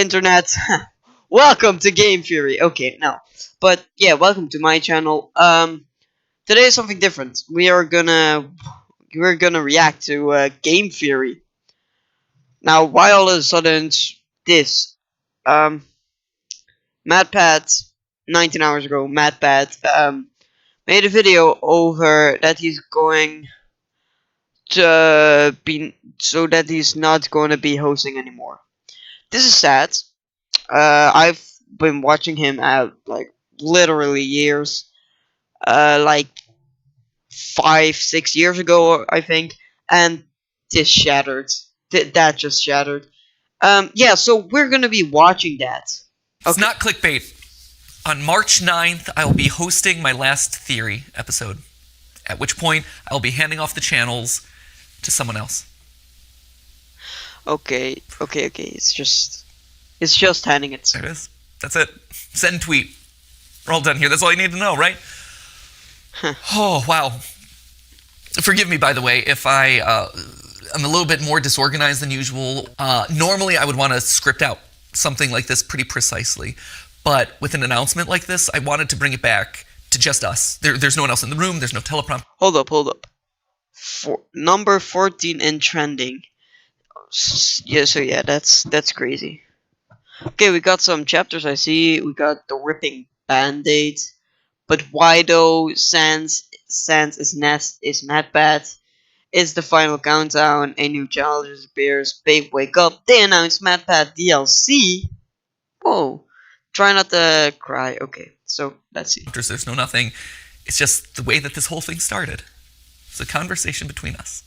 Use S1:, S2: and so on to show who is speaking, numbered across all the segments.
S1: internet. Welcome to Game Fury. Okay, no. But yeah, welcome to my channel. Today is something different. We're gonna react to Game Fury. Now, why all of a sudden this? MatPat 19 hours ago, MatPat made a video over that he's going to be so that he's not going to be hosting anymore. This is sad. I've been watching him at like literally years, like 5-6 years ago, I think, and this shattered. That just shattered. Yeah, so we're gonna be watching that.
S2: It's not clickbait. On March 9th, I will be hosting my last Theory episode, at which point I will be handing off the channels to someone else.
S1: Okay. It's just handing it.
S2: There it is. That's it. Send tweet. We're all done here. That's all you need to know, right? Oh, wow. Forgive me, by the way, if I'm a little bit more disorganized than usual. Normally, I would want to script out something like this pretty precisely. But with an announcement like this, I wanted to bring it back to just us. There's no one else in the room. There's no teleprompter.
S1: Hold up. Number 14 in trending. Yeah, that's crazy. Okay, we got some chapters. I see. We got the ripping band-aid. But why though? Sans is MatPat. It's the final countdown. A new challenge appears. Babe, wake up. They announced MatPat DLC. Whoa. Try not to cry. Okay, so let's see.
S2: There's no nothing. It's just the way that this whole thing started. It's a conversation between us.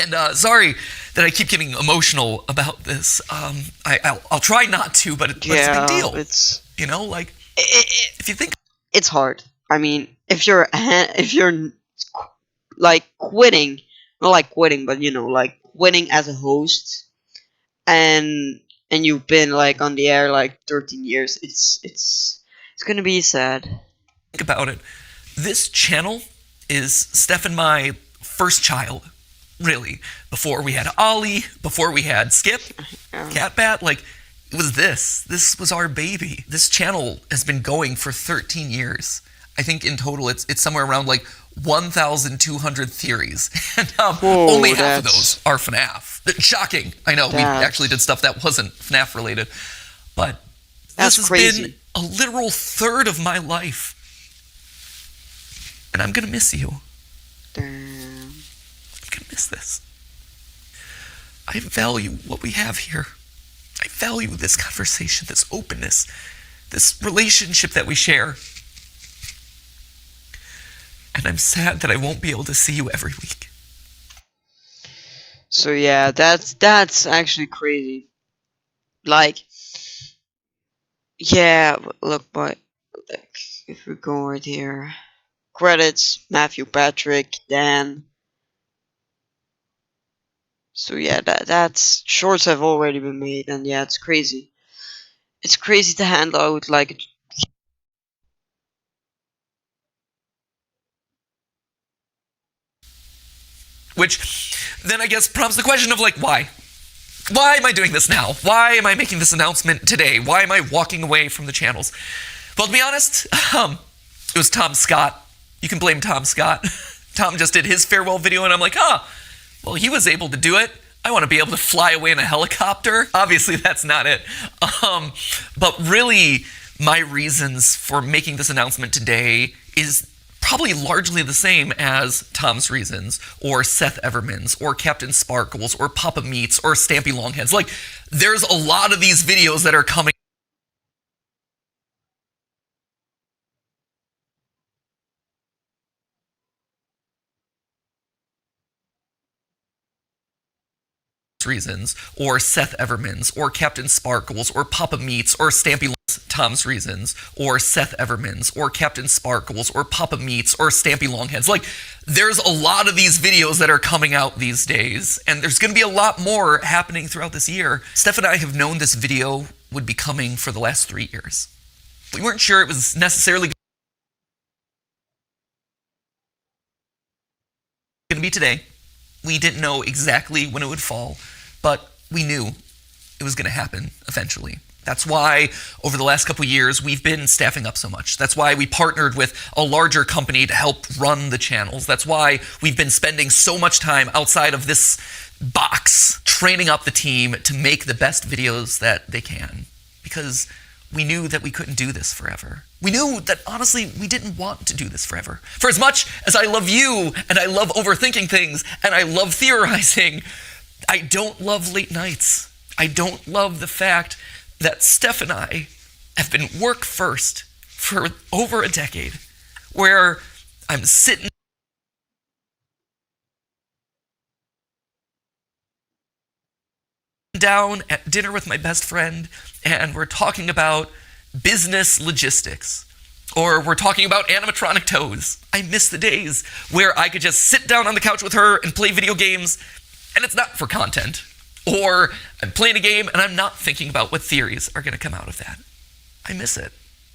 S2: And sorry that I keep getting emotional about this. I'll try not to, but it's a big deal.
S1: It's,
S2: you know, like if you think
S1: it's hard. I mean, if you're like quitting, not like quitting, but you know, like quitting as a host, and you've been like on the air like 13 years, it's gonna be sad.
S2: Think about it. This channel is Steph and my first child. Really, before we had Ollie, before we had Skip, Catbat, like, it was this was our baby. This channel has been going for 13 years. I think in total it's somewhere around like 1,200 theories, and only half of those are FNAF. Shocking, I know. We actually did stuff that wasn't FNAF related, but this has been a literal third of my life, and I'm gonna miss you. Miss this. I value what we have here. I value this conversation, this openness, this relationship that we share. And I'm sad that I won't be able to see you every week.
S1: So yeah, that's actually crazy. Like, yeah, look, but like, if we go right here, credits: Matthew, Patrick, Dan. So yeah, that's shorts have already been made, and yeah, it's crazy. It's crazy to hand out like.
S2: Which then I guess prompts the question of like, why? Why am I doing this now? Why am I making this announcement today? Why am I walking away from the channels? Well, to be honest, it was Tom Scott. You can blame Tom Scott. Tom just did his farewell video, and I'm like, well, he was able to do it. I want to be able to fly away in a helicopter. Obviously, that's not it. But really, my reasons for making this announcement today is probably largely the same as Tom's reasons, or Seth Everman's, or Captain Sparkle's, or Papa Meat's, or Stampy Longhead's. Like, there's a lot of these videos that are coming. Reasons, or Seth Everman's, or Captain Sparkle's, or Papa Meat's, or Stampy Tom's reasons, or Seth Everman's, or Captain Sparkle's, or Papa Meat's, or Stampy Longhead's. Like, there's a lot of these videos that are coming out these days, and there's going to be a lot more happening throughout this year. Steph and I have known this video would be coming for the last 3 years. We weren't sure it was necessarily going to be today. We didn't know exactly when it would fall, but we knew it was going to happen eventually. That's why over the last couple years we've been staffing up so much. That's why we partnered with a larger company to help run the channels. That's why we've been spending so much time outside of this box training up the team to make the best videos that they can. Because we knew that we couldn't do this forever. We knew that, honestly, we didn't want to do this forever. For as much as I love you, and I love overthinking things, and I love theorizing, I don't love late nights. I don't love the fact that Steph and I have been work first for over a decade, where I'm sitting down at dinner with my best friend and we're talking about business logistics, or we're talking about animatronic toes. I miss the days where I could just sit down on the couch with her and play video games, and it's not for content. Or I'm playing a game and I'm not thinking about what theories are going to come out of that. I miss it.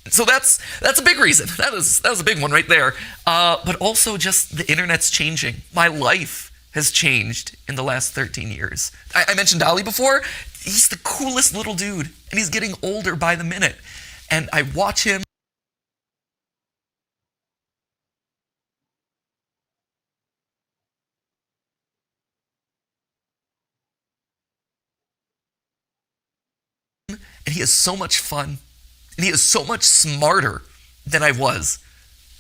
S2: So that's a big reason. That was a big one right there. But also just the internet's changing. My life has changed in the last 13 years. I mentioned Dolly before. He's the coolest little dude, and he's getting older by the minute. And I watch him and he is so much fun, and he is so much smarter than I was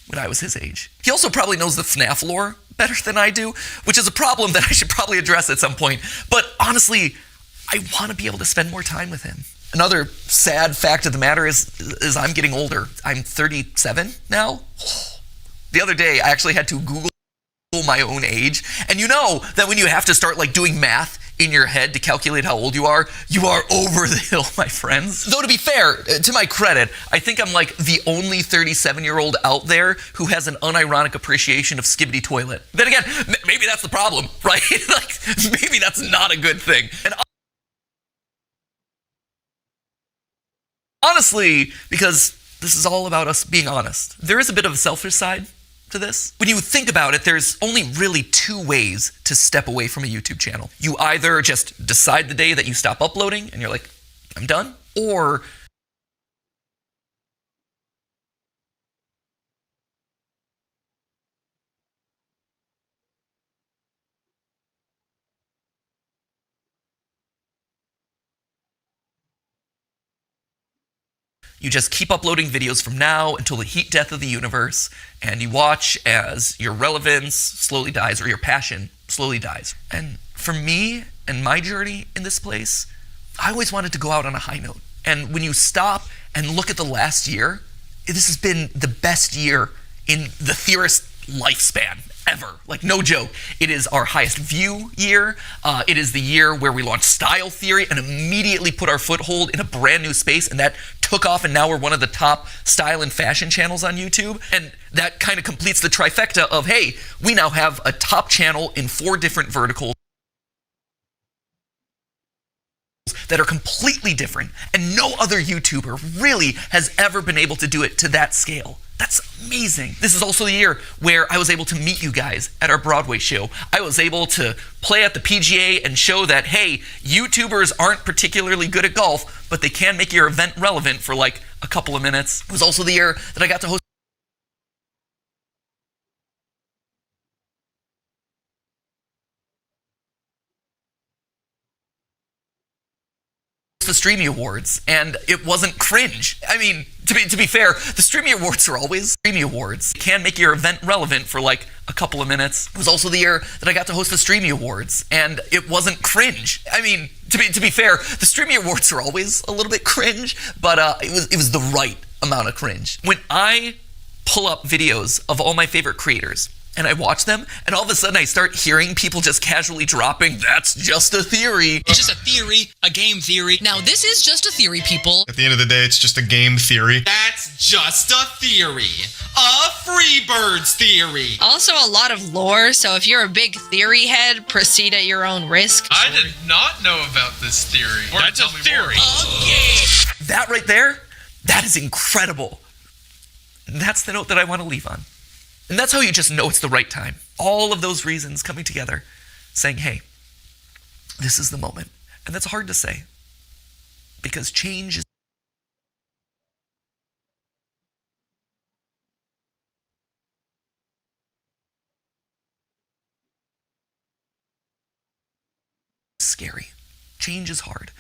S2: when I was his age. He also probably knows the FNAF lore better than I do, which is a problem that I should probably address at some point. But honestly, I want to be able to spend more time with him. Another sad fact of the matter is I'm getting older. I'm 37 now. The other day, I actually had to Google my own age. And you know that when you have to start like doing math in your head to calculate how old you are over the hill, my friends. Though to be fair, to my credit, I think I'm like the only 37-year-old out there who has an unironic appreciation of Skibbity Toilet. Then again, maybe that's the problem, right? Like, maybe that's not a good thing. And honestly, because this is all about us being honest, there is a bit of a selfish side to this. When you think about it, there's only really two ways to step away from a YouTube channel. You either just decide the day that you stop uploading and you're like, I'm done, or you just keep uploading videos from now until the heat death of the universe, and you watch as your relevance slowly dies, or your passion slowly dies. And for me and my journey in this place, I always wanted to go out on a high note. And when you stop and look at the last year, this has been the best year in the theorist lifespan ever. Like, no joke. It is our highest view year. It is the year where we launched Style Theory and immediately put our foothold in a brand new space, and that took off, and now we're one of the top style and fashion channels on YouTube. And that kind of completes the trifecta of, hey, we now have a top channel in 4 different verticals that are completely different, and no other YouTuber really has ever been able to do it to that scale. That's amazing. This is also the year where I was able to meet you guys at our Broadway show. I was able to play at the PGA and show that, hey, YouTubers aren't particularly good at golf, but they can make your event relevant for like a couple of minutes. It was also the year that I got to host the Streamy Awards, and it wasn't cringe. I mean, to be fair, the Streamy Awards are always Streamy Awards. It can make your event relevant for like a couple of minutes. It was also the year that I got to host the Streamy Awards, and it wasn't cringe. I mean, to be fair, the Streamy Awards are always a little bit cringe, but it was the right amount of cringe. When I pull up videos of all my favorite creators, and I watch them, and all of a sudden I start hearing people just casually dropping, that's just a theory.
S3: It's just a theory, a game theory.
S4: Now, this is just a theory, people.
S5: At the end of the day, it's just a game theory.
S3: That's just a theory. A Freebirds theory.
S4: Also, a lot of lore, so if you're a big theory head, proceed at your own risk.
S6: I did not know about this theory.
S3: That's a theory.
S2: That right there, that is incredible. And that's the note that I want to leave on. And that's how you just know it's the right time. All of those reasons coming together, saying, hey, this is the moment. And that's hard to say. because change is scary. Change is hard.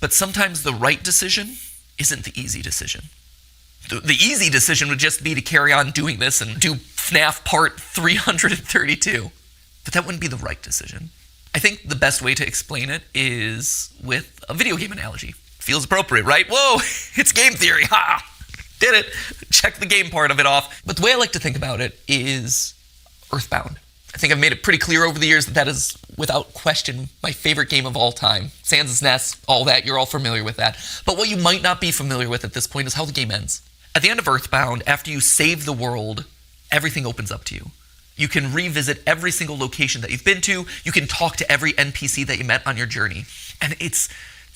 S2: But sometimes the right decision isn't the easy decision. The easy decision would just be to carry on doing this and do FNAF Part 332. But that wouldn't be the right decision. I think the best way to explain it is with a video game analogy. Feels appropriate, right? Whoa, it's game theory. Ha! Did it. Check the game part of it off. But the way I like to think about it is Earthbound. I think I've made it pretty clear over the years that that is, without question, my favorite game of all time. Sans Nest, all that, you're all familiar with that. But what you might not be familiar with at this point is how the game ends. At the end of Earthbound, after you save the world, everything opens up to you. You can revisit every single location that you've been to. You can talk to every NPC that you met on your journey. And it's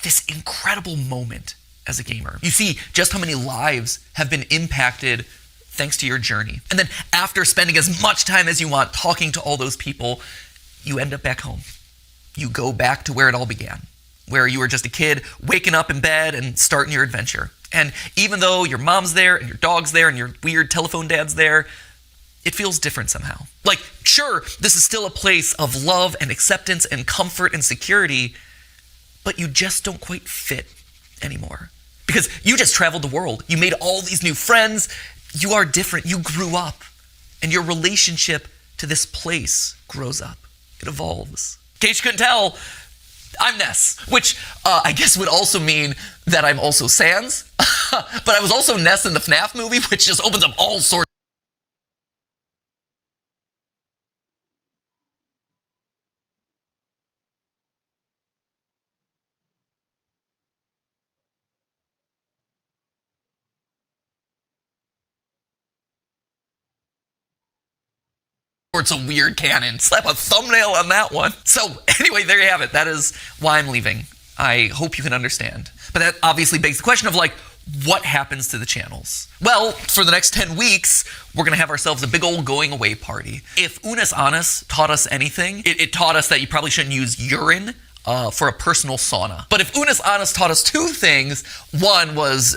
S2: this incredible moment as a gamer. You see just how many lives have been impacted thanks to your journey. And then after spending as much time as you want talking to all those people, you end up back home. You go back to where it all began, where you were just a kid waking up in bed and starting your adventure. And even though your mom's there and your dog's there and your weird telephone dad's there, it feels different somehow. Like, sure, this is still a place of love and acceptance and comfort and security, but you just don't quite fit anymore. Because you just traveled the world. You made all these new friends. You are different. You grew up. And your relationship to this place grows up. It evolves. In case you couldn't tell, I'm Ness, which I guess would also mean that I'm also Sans. But I was also Ness in the FNAF movie, which just opens up all sorts. Sorts of weird canon. Slap a thumbnail on that one. So anyway, there you have it. That is why I'm leaving. I hope you can understand. But that obviously begs the question of, like, what happens to the channels? Well, for the next 10 weeks, we're going to have ourselves a big old going away party. If Unis Annus taught us anything, it taught us that you probably shouldn't use urine for a personal sauna. But if Unis Annus taught us two things, one was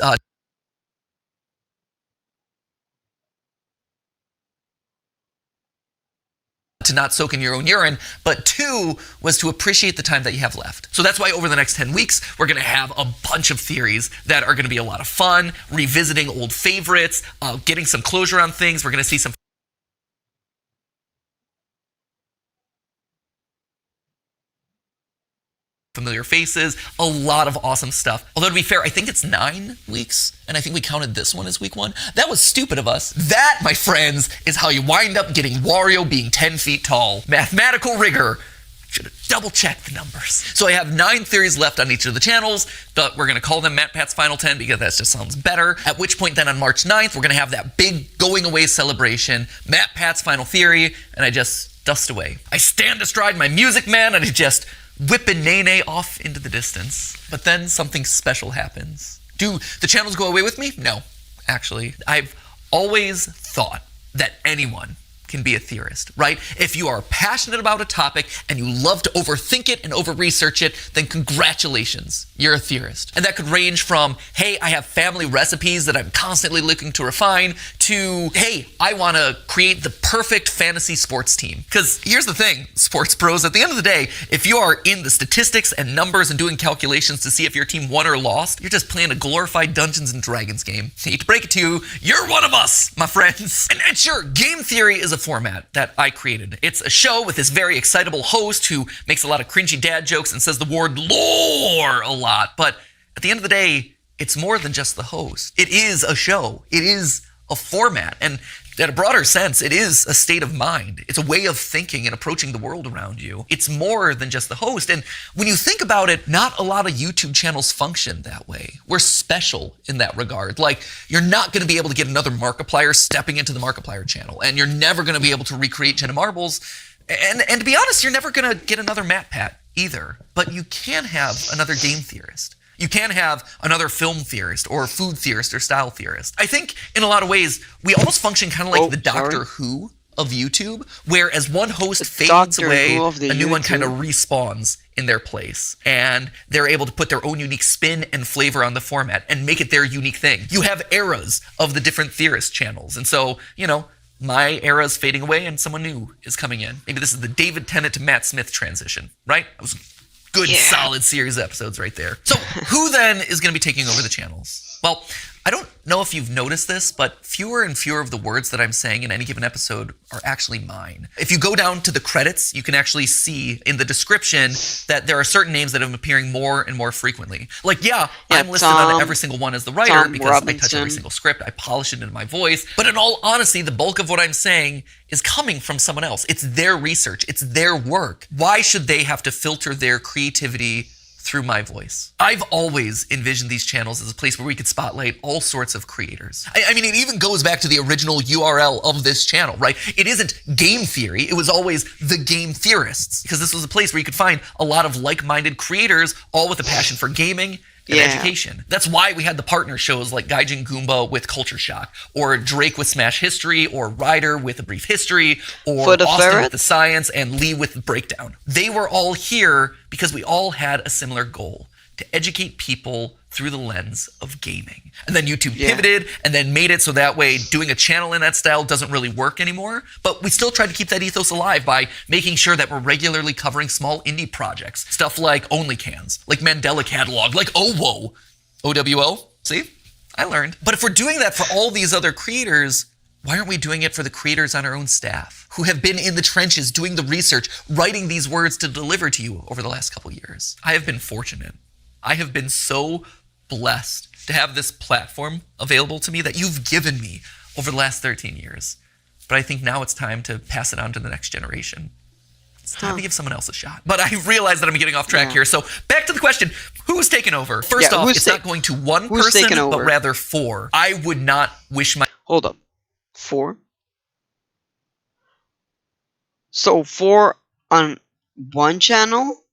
S2: to not soak in your own urine, but two was to appreciate the time that you have left. So that's why over the next 10 weeks, we're going to have a bunch of theories that are going to be a lot of fun, revisiting old favorites, getting some closure on things. We're going to see some familiar faces, a lot of awesome stuff. Although to be fair, I think it's 9 weeks, and I think we counted this one as week 1. That was stupid of us. That, my friends, is how you wind up getting Wario being 10 feet tall. Mathematical rigor. Should have double-checked the numbers. So I have 9 theories left on each of the channels, but we're going to call them MatPat's Final 10 because that just sounds better. At which point then on March 9th, we're going to have that big going away celebration, MatPat's Final Theory, and I just dust away. I stand astride my Music Man, and I just whipping Nene off into the distance. But then something special happens. Do the channels go away with me? No, actually. I've always thought that anyone can be a theorist, right? If you are passionate about a topic and you love to overthink it and over-research it, then congratulations, you're a theorist. And that could range from, hey, I have family recipes that I'm constantly looking to refine, to, hey, I want to create the perfect fantasy sports team. Because here's the thing, sports pros, at the end of the day, if you are in the statistics and numbers and doing calculations to see if your team won or lost, you're just playing a glorified Dungeons and Dragons game. Hate to break it to you, you're one of us, my friends. And sure, game theory is a format that I created. It's a show with this very excitable host who makes a lot of cringy dad jokes and says the word lore a lot. But at the end of the day, it's more than just the host. It is a show. It is a format. And in a broader sense, it is a state of mind. It's a way of thinking and approaching the world around you. It's more than just the host. And when you think about it, not a lot of YouTube channels function that way. We're special in that regard. Like, you're not going to be able to get another Markiplier stepping into the Markiplier channel. And you're never going to be able to recreate Jenna Marbles. And to be honest, you're never going to get another MatPat either. But you can have another game theorist. You can have another film theorist or food theorist or style theorist. I think in a lot of ways, we almost function kind of like the Doctor Who of YouTube, where as one host
S1: The
S2: fades
S1: Doctor
S2: away,
S1: Who of the
S2: a new one kind of
S1: YouTube.
S2: respawns in their place, and they're able to put their own unique spin and flavor on the format and make it their unique thing. You have eras of the different theorist channels, and so, my era is fading away and someone new is coming in. Maybe this is the David Tennant to Matt Smith transition, right? That was a good, solid series of episodes right there. So who then is going to be taking over the channels? Well, I don't know if you've noticed this, but fewer and fewer of the words that I'm saying in any given episode are actually mine. If you go down to the credits, you can actually see in the description that there are certain names that have been appearing more and more frequently. Like, I'm listed on every single one as the writer
S1: Tom
S2: because I touch
S1: Robinson.
S2: every single script, I polish it into my voice. But in all honesty, the bulk of what I'm saying is coming from someone else. It's their research, it's their work. Why should they have to filter their creativity through my voice? I've always envisioned these channels as a place where we could spotlight all sorts of creators. I mean, it even goes back to the original URL of this channel, right? It isn't game theory, it was always the game theorists, because this was a place where you could find a lot of like-minded creators, all with a passion for gaming and education. That's why we had the partner shows like Gaijin Goomba with Culture Shock, or Drake with Smash History, or Ryder with A Brief History, or
S1: For the
S2: Austin
S1: Ferret?
S2: with the Science, and Lee with the Breakdown. They were all here because we all had a similar goal: to educate people through the lens of gaming. And then YouTube pivoted and then made it so that way doing a channel in that style doesn't really work anymore. But we still tried to keep that ethos alive by making sure that we're regularly covering small indie projects. Stuff like OnlyCans, like Mandela Catalog, like OWO. OWO? See? I learned. But if we're doing that for all these other creators, why aren't we doing it for the creators on our own staff who have been in the trenches doing the research, writing these words to deliver to you over the last couple years? I have been fortunate. I have been so blessed to have this platform available to me that you've given me over the last 13 years. But I think now it's time to pass it on to the next generation. It's time to give someone else a shot. But I realize that I'm getting off track here. So back to the question, who's taking over? First off, it's not going to one person, but rather 4. I would not wish my...
S1: Hold up. 4? So 4 on one channel?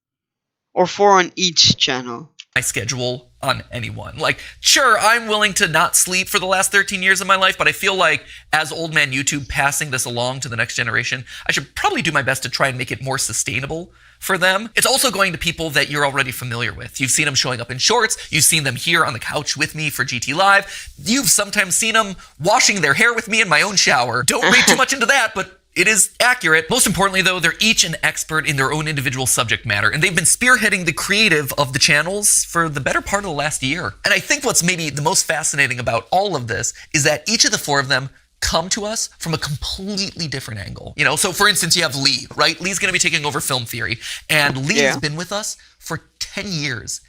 S1: Or 4 on each channel?
S2: My schedule on anyone. Like, sure, I'm willing to not sleep for the last 13 years of my life, but I feel like as old man YouTube passing this along to the next generation, I should probably do my best to try and make it more sustainable for them. It's also going to people that you're already familiar with. You've seen them showing up in shorts. You've seen them here on the couch with me for GT Live. You've sometimes seen them washing their hair with me in my own shower. Don't read too much into that, but it is accurate. Most importantly, though, they're each an expert in their own individual subject matter, and they've been spearheading the creative of the channels for the better part of the last year. And I think what's maybe the most fascinating about all of this is that each of the 4 of them come to us from a completely different angle. So for instance, you have Lee, right? Lee's going to be taking over film theory, and Lee has been with us for 10 years.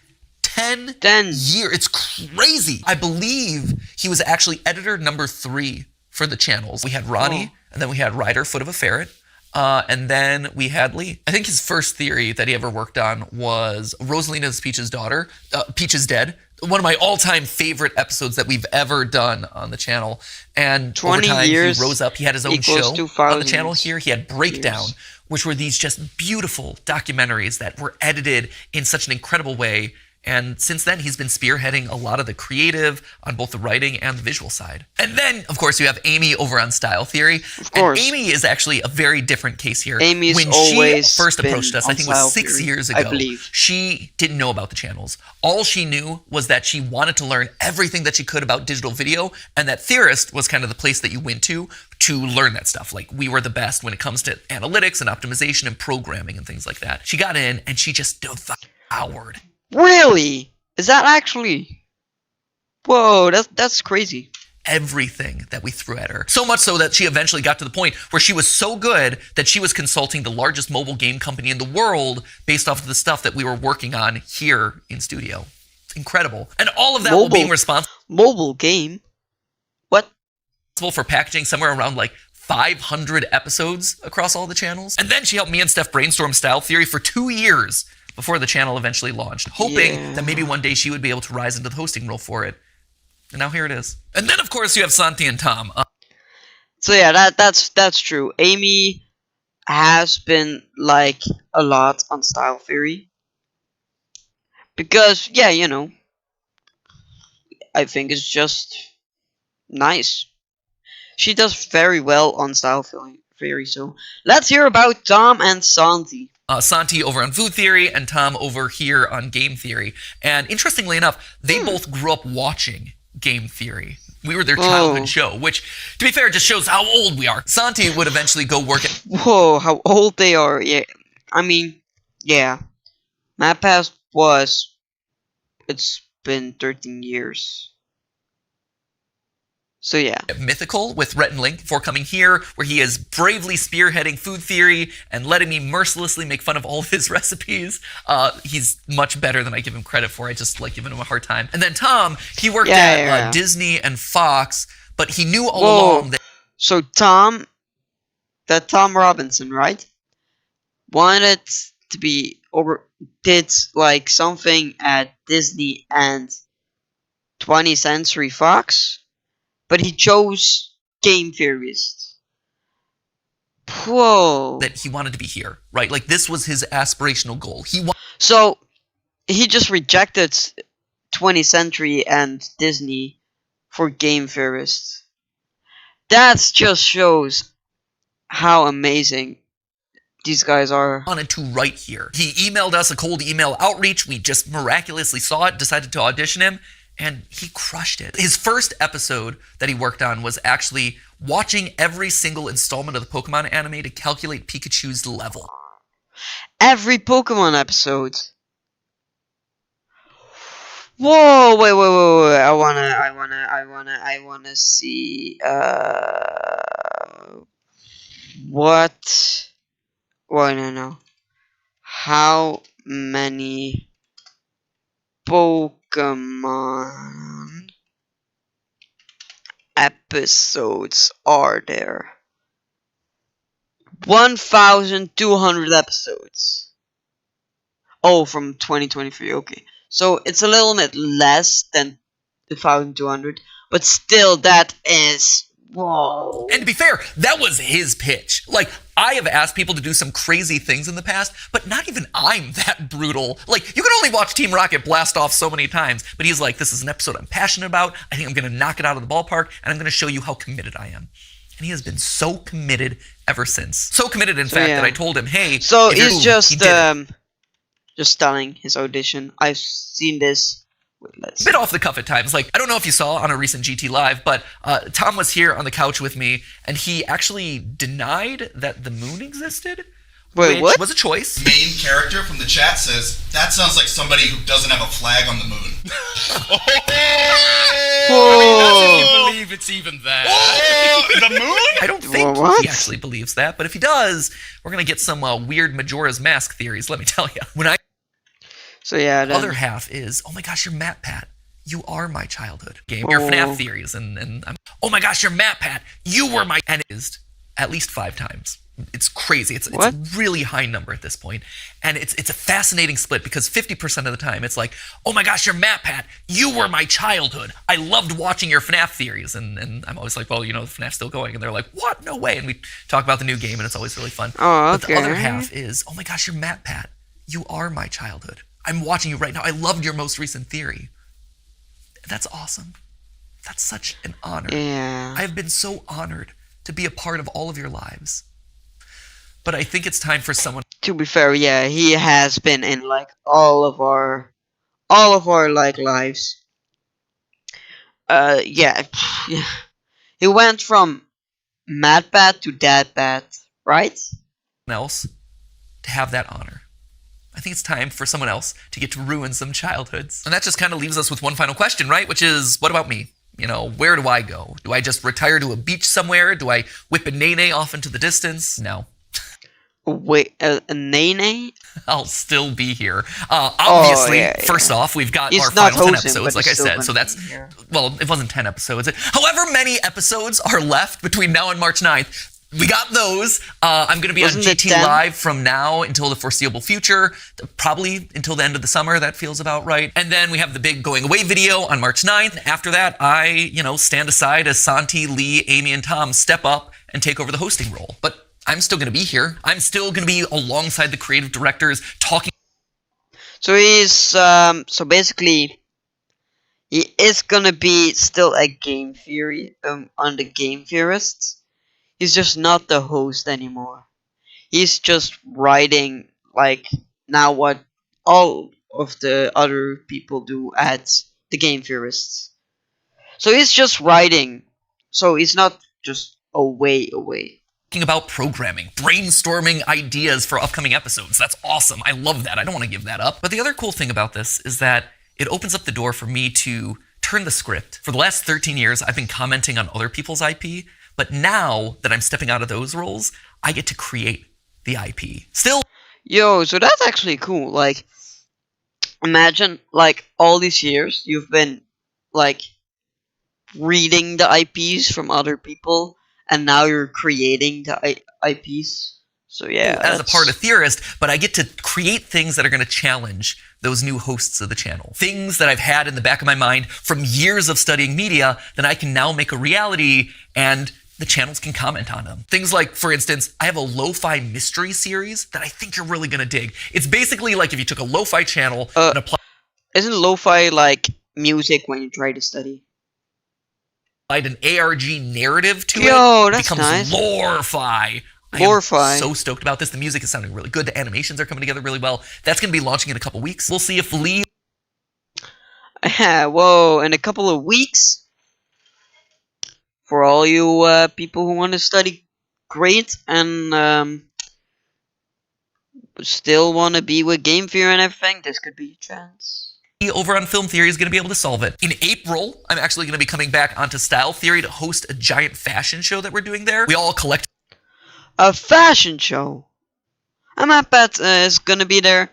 S2: 10 years. It's crazy. I believe he was actually editor number 3 for the channels. We had Ronnie, and then we had Ryder, Foot of a Ferret, and then we had Lee. I think his first theory that he ever worked on was Rosalina's Peach's daughter, Peach is Dead. One of my all-time favorite episodes that we've ever done on the channel. And
S1: 20
S2: over time,
S1: years
S2: he rose up. He had his own show on the channel here. He had Breakdown, which were these just beautiful documentaries that were edited in such an incredible way. And since then, he's been spearheading a lot of the creative on both the writing and the visual side. And then, of course, you have Amy over on Style Theory. Of course. And Amy is actually a very different case here.
S1: Amy's
S2: when
S1: always
S2: she first approached us, I think it was 6
S1: Theory,
S2: years ago,
S1: I believe.
S2: she didn't know about the channels. All she knew was that she wanted to learn everything that she could about digital video, and that Theorist was kind of the place that you went to learn that stuff. Like, we were the best when it comes to analytics and optimization and programming and things like that. She got in, and she just devoured.
S1: Really? Is that actually? Whoa, that's crazy.
S2: Everything that we threw at her. So much so that she eventually got to the point where she was so good that she was consulting the largest mobile game company in the world based off of the stuff that we were working on here in studio. It's incredible. And all of that while being responsible.
S1: Mobile game? What?
S2: For packaging somewhere around like 500 episodes across all the channels. And then she helped me and Steph brainstorm Style Theory for 2 years before the channel eventually launched, hoping that maybe one day she would be able to rise into the hosting role for it. And now here it is. And then, of course, you have Santi and Tom.
S1: So yeah, that's true. Amy has been like a lot on Style Theory. Because, I think it's just nice. She does very well on Style theory. So let's hear about Tom and Santi.
S2: Santi over on Food Theory and Tom over here on Game Theory. And interestingly enough, they both grew up watching Game Theory. We were their childhood show, which, to be fair, just shows how old we are. Santi would eventually go work at...
S1: Whoa, how old they are. Yeah, I mean, yeah. MatPat was... It's been 13 years. So yeah.
S2: Mythical with Rhett and Link before coming here, where he is bravely spearheading Food Theory and letting me mercilessly make fun of all of his recipes. He's much better than I give him credit for. I just like giving him a hard time. And then Tom, he worked at Disney and Fox, but he knew all along that...
S1: So Tom, that Tom Robinson, right? Wanted to be over... Did like something at Disney and 20th Century Fox? But he chose Game Theorist. Whoa.
S2: That he wanted to be here, right? Like, this was his aspirational goal.
S1: So, he just rejected 20th Century and Disney for Game Theorist. That just shows how amazing these guys are.
S2: Wanted to write here. He emailed us a cold email outreach. We just miraculously saw it, decided to audition him. And he crushed it. His first episode that he worked on was actually watching every single installment of the Pokemon anime to calculate Pikachu's level.
S1: Every Pokemon episode. Whoa! Wait! I wanna see. What? Wait, no. How many Pokemon episodes are there? 1,200 episodes. Oh, from 2023. Okay, so it's a little bit less than 1,200, but still, that is whoa.
S2: And to be fair, that was his pitch. Like, I have asked people to do some crazy things in the past, but not even I'm that brutal. Like, you can only watch Team Rocket blast off so many times, but he's like, this is an episode I'm passionate about. I think I'm going to knock it out of the ballpark, and I'm going to show you how committed I am. And he has been so committed ever since. So committed, in fact, that I told him, hey...
S1: So he's just telling his audition. I've seen this. Wait, let's
S2: bit off the cuff at times. Like, I don't know if you saw on a recent GT Live, but Tom was here on the couch with me, and he actually denied that the moon existed.
S1: Wait,
S2: which
S1: what?
S2: Was a choice.
S5: Main character from the chat says, that sounds like somebody who doesn't have a flag on the moon.
S6: That's if you believe it's even that.
S5: The moon?
S2: I don't think he actually believes that, but if he does, we're going to get some weird Majora's Mask theories, let me tell you.
S1: So yeah,
S2: the other half is, oh my gosh, you're MatPat. You are my childhood game. Your FNAF theories, and I'm, oh my gosh, you're MatPat. You were my... And it is at least 5 times. It's crazy. It's a really high number at this point. And it's a fascinating split because 50% of the time it's like, oh my gosh, you're MatPat. You were my childhood. I loved watching your FNAF theories. And I'm always like, well, you know, FNAF's still going. And they're like, what? No way. And we talk about the new game and it's always really fun.
S1: Oh, okay.
S2: But the other half is, oh my gosh, you're MatPat. You are my childhood. I'm watching you right now. I loved your most recent theory. That's awesome. That's such an honor.
S1: Yeah.
S2: I have been so honored to be a part of all of your lives. But I think it's time for someone...
S1: To be fair, yeah, he has been in like all of our like lives. Yeah. He went from MatPat to DadPat, right?
S2: else to have that honor. I think it's time for someone else to get to ruin some childhoods. And that just kind of leaves us with one final question, right? Which is, what about me? You know, where do I go? Do I just retire to a beach somewhere? Do I whip a nene off into the distance? No.
S1: Wait, a nene?
S2: I'll still be here. Obviously, first off, we've got our final 10 episodes, like I said. So that's, well, it wasn't 10 episodes. However many episodes are left between now and March 9th, we got those. I'm going to be on GT Live from now until the foreseeable future, probably until the end of the summer. That feels about right. And then we have the big going away video on March 9th. After that, I, stand aside as Santi, Lee, Amy, and Tom step up and take over the hosting role. But I'm still going to be here. I'm still going to be alongside the creative directors talking.
S1: So he's, so basically, he is going to be still a game theory, on the Game Theorists. He's just not the host anymore. He's just writing like now what all of the other people do at the Game Theorists. So he's just writing. So he's not just away.
S2: Talking about programming, brainstorming ideas for upcoming episodes. That's awesome. I love that. I don't want to give that up. But the other cool thing about this is that it opens up the door for me to turn the script. For the last 13 years, I've been commenting on other people's IP, but now that I'm stepping out of those roles, I get to create the IP. Still,
S1: Yo, so that's actually cool. Like, imagine like all these years you've been like reading the IPs from other people, and now you're creating the IPs. So yeah,
S2: as a part of Theorist, but I get to create things that are going to challenge those new hosts of the channel. Things that I've had in the back of my mind from years of studying media that I can now make a reality, and the channels can comment on them. Things like, for instance, I have a lo-fi mystery series that I think you're really going to dig. It's basically like if you took a lo-fi channel and applied
S1: Isn't lo-fi like music when you try to study?
S2: an ARG narrative to
S1: Yo,
S2: it,
S1: that's
S2: becomes
S1: nice.
S2: lore-fi. I
S1: Lore-fi.
S2: am so stoked about this. The music is sounding really good. The animations are coming together really well. That's going to be launching in a couple weeks. We'll see if Lee...
S1: Whoa, in a couple of weeks? For all you people who want to study great and still want to be with Game Theory and everything, this could be a chance.
S2: over on Film Theory is going to be able to solve it. In April, I'm actually going to be coming back onto Style Theory to host a giant fashion show that we're doing there. We all collect...
S1: A fashion show. MatPat is gonna be there.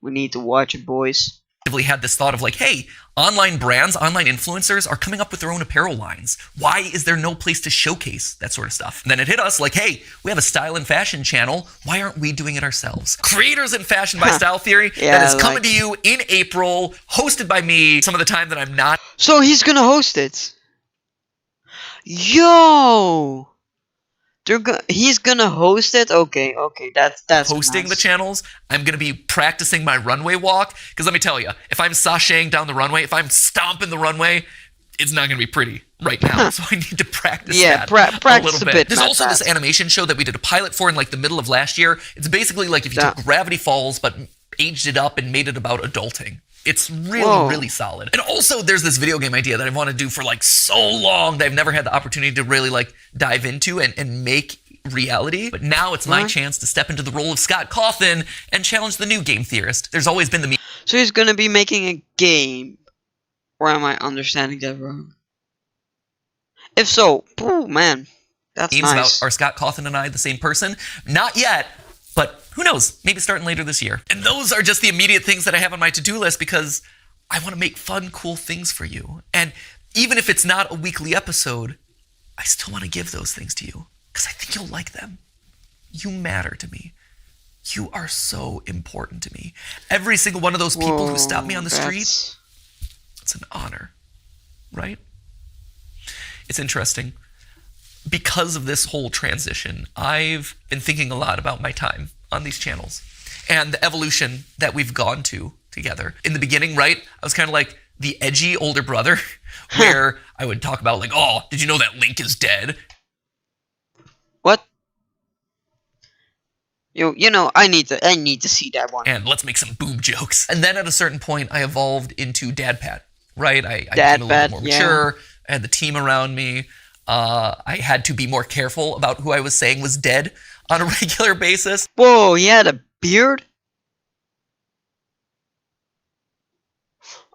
S1: We need to watch it, boys.
S2: had this thought of like, hey, online brands, online influencers are coming up with their own apparel lines. Why is there no place to showcase that sort of stuff? And then it hit us like, hey, we have a style and fashion channel. Why aren't we doing it ourselves? Creators in Fashion by Style Theory,
S1: Yeah,
S2: that is coming to you in April, hosted by me some of the time that I'm not.
S1: So he's gonna host it. Yo! He's gonna host it? Okay, that's
S2: hosting
S1: nice.
S2: the channels. I'm going to be practicing my runway walk. Because let me tell you, if I'm sashaying down the runway, if I'm stomping the runway, it's not going to be pretty right now. So I need to practice that
S1: practice
S2: a little bit. There's also this animation show that we did a pilot for in like the middle of last year. It's basically like if you took Gravity Falls but aged it up and made it about adulting. It's really solid. And also there's this video game idea that I want to do for like so long that I've never had the opportunity to really like dive into and make reality. But now it's my chance to step into the role of Scott Cawthon and challenge the new game theorist. There's always been the
S1: So he's gonna be making a game. Or am I understanding that wrong? If so, oh man, that's
S2: games
S1: nice.
S2: about are Scott Cawthon and I the same person? Not yet. But who knows? Maybe starting later this year. And those are just the immediate things that I have on my to-do list because I want to make fun, cool things for you. And even if it's not a weekly episode, I still want to give those things to you because I think you'll like them. You matter to me. You are so important to me. Every single one of those people who stop me on the street, it's an honor, right? It's interesting. Because of this whole transition, I've been thinking a lot about my time on these channels and the evolution that we've gone to together. In the beginning, right, I was kind of like the edgy older brother where I would talk about like, oh, did you know that Link is dead?
S1: What? You know, I need to see that one.
S2: And let's make some boob jokes. And then at a certain point, I evolved into DadPat, right? I became a little bit more mature. I had the team around me. I had to be more careful about who I was saying was dead on a regular basis.
S1: Whoa, he had a beard?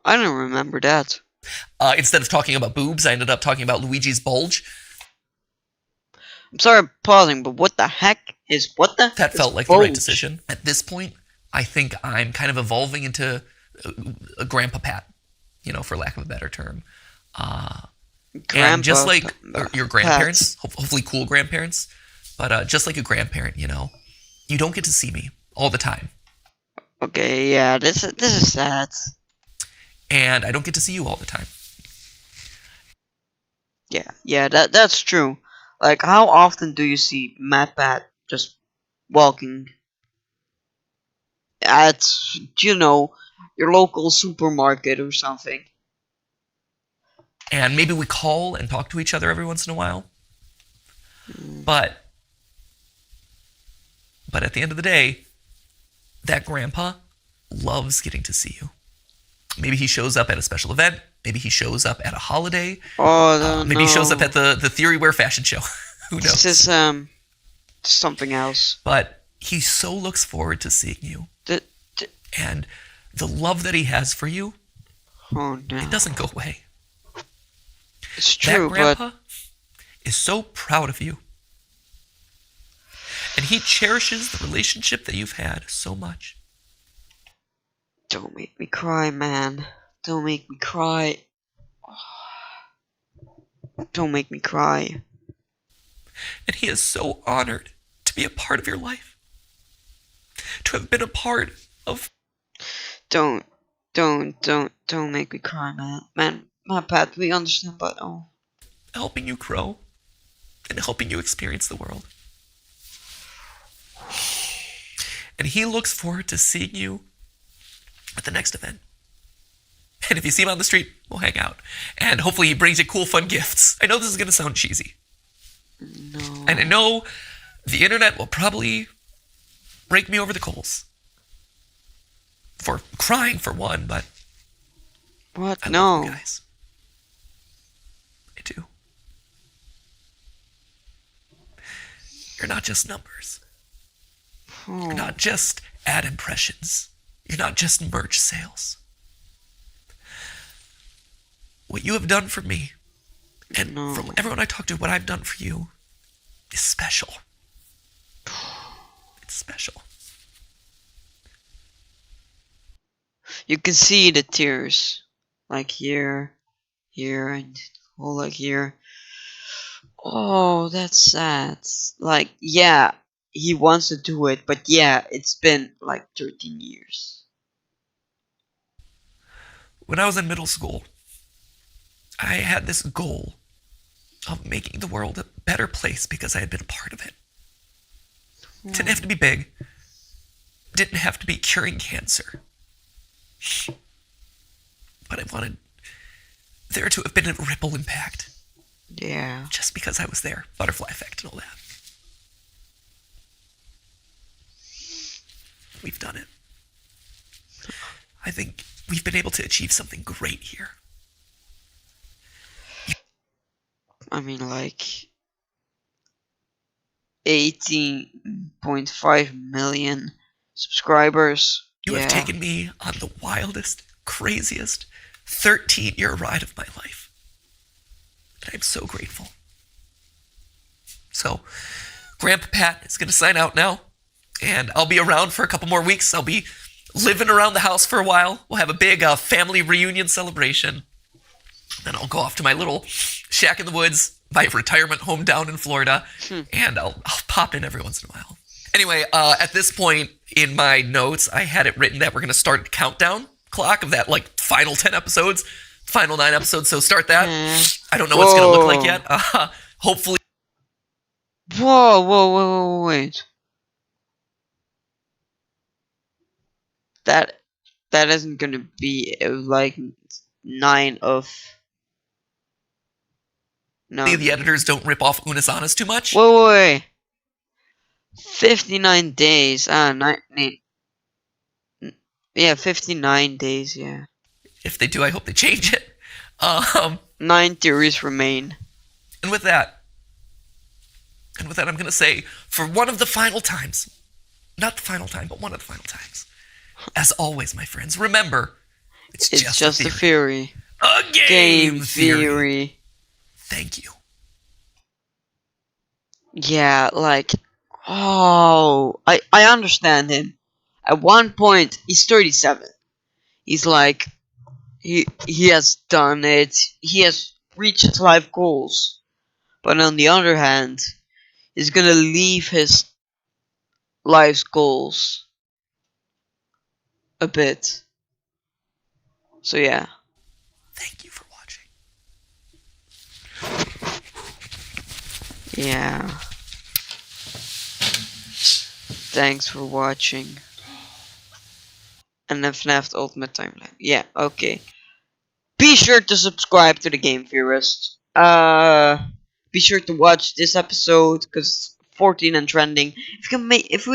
S1: I don't remember that.
S2: Instead of talking about boobs, I ended up talking about Luigi's bulge.
S1: I'm sorry I'm pausing, but what the heck is what the?
S2: That felt like the right decision. At this point, I think I'm kind of evolving into a Grandpa Pat, you know, for lack of a better term. And just like your grandparents, hopefully cool grandparents, but just like a grandparent, you know, you don't get to see me all the time.
S1: Okay, yeah, this is sad.
S2: And I don't get to see you all the time.
S1: Yeah, that's true. Like, how often do you see MatPat just walking at, you know, your local supermarket or something?
S2: And maybe we call and talk to each other every once in a while. But at the end of the day, that grandpa loves getting to see you. Maybe he shows up at a special event. Maybe he shows up at a holiday.
S1: Oh,
S2: maybe he shows up at the Theory Wear fashion show. Who knows?
S1: This is something else.
S2: But he so looks forward to seeing you. And the love that he has for you,
S1: Oh no.
S2: it doesn't go away.
S1: It's true,
S2: that grandpa
S1: but
S2: is so proud of you. And he cherishes the relationship that you've had so much.
S1: don't make me cry, man. Don't make me cry. Don't make me cry.
S2: And he is so honored to be a part of your life. To have been a part of...
S1: Don't make me cry, man. Man, MatPat, we understand, but oh.
S2: helping you grow and helping you experience the world. And he looks forward to seeing you at the next event. And if you see him on the street, we'll hang out. And hopefully he brings you cool, fun gifts. I know this is going to sound cheesy.
S1: No.
S2: And I know the internet will probably rake me over the coals. For crying, for one, but
S1: What?
S2: I
S1: No.
S2: love you guys. I do. You're not just numbers.
S1: Oh.
S2: You're not just ad impressions. You're not just merch sales. What you have done for me, and
S1: No.
S2: from everyone I talk to, what I've done for you is special. It's special.
S1: You can see the tears. Like here, and all like here. Oh, that's sad. Like, yeah, he wants to do it, but yeah, it's been like 13 years.
S2: When I was in middle school, I had this goal of making the world a better place because I had been a part of it. It didn't have to be big. It didn't have to be curing cancer. But I wanted there to have been a ripple impact.
S1: Yeah.
S2: Just because I was there. Butterfly effect and all that. We've done it. I think we've been able to achieve something great here.
S1: I mean, like 18.5 million subscribers.
S2: You have taken me on the wildest, craziest 13-year ride of my life. And I'm so grateful. So, Grandpa Pat is going to sign out now. And I'll be around for a couple more weeks. I'll be living around the house for a while. We'll have a big family reunion celebration. Then I'll go off to my little shack in the woods, my retirement home down in Florida. And I'll pop in every once in a while. Anyway, at this point in my notes, I had it written that we're going to start a countdown clock of that, like, final 10 episodes, final 9 episodes, so start that. I don't know what it's going to look like yet. Hopefully.
S1: Whoa, wait. That isn't going to be like 9 of... No.
S2: The editors don't rip off Unasanas too much.
S1: Wait. 59 days. Yeah, 59 days, yeah.
S2: If they do, I hope they change it.
S1: 9 theories remain.
S2: And with that, I'm going to say, for one of the final times, not the final time, but one of the final times, as always, my friends, remember, it's just a theory. A game theory. Thank you.
S1: Yeah, like, oh, I understand him. At one point, he's 37. He's like, he has done it. He has reached his life goals. But on the other hand, he's gonna leave his life's goals a bit. So yeah.
S2: Thank you for watching.
S1: Yeah. Thanks for watching. And the FNAF Ultimate Timeline. Yeah, okay. Be sure to subscribe to the Game Theorist. be sure to watch this episode because 14 and trending. If we can make, if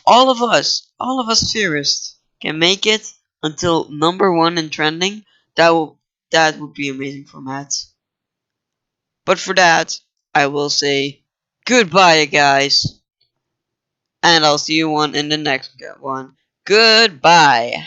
S1: all of us theorists can make it until number 1 in trending, that would be amazing for Matt. But for that, I will say goodbye, guys, and I'll see you one in the next one. Goodbye.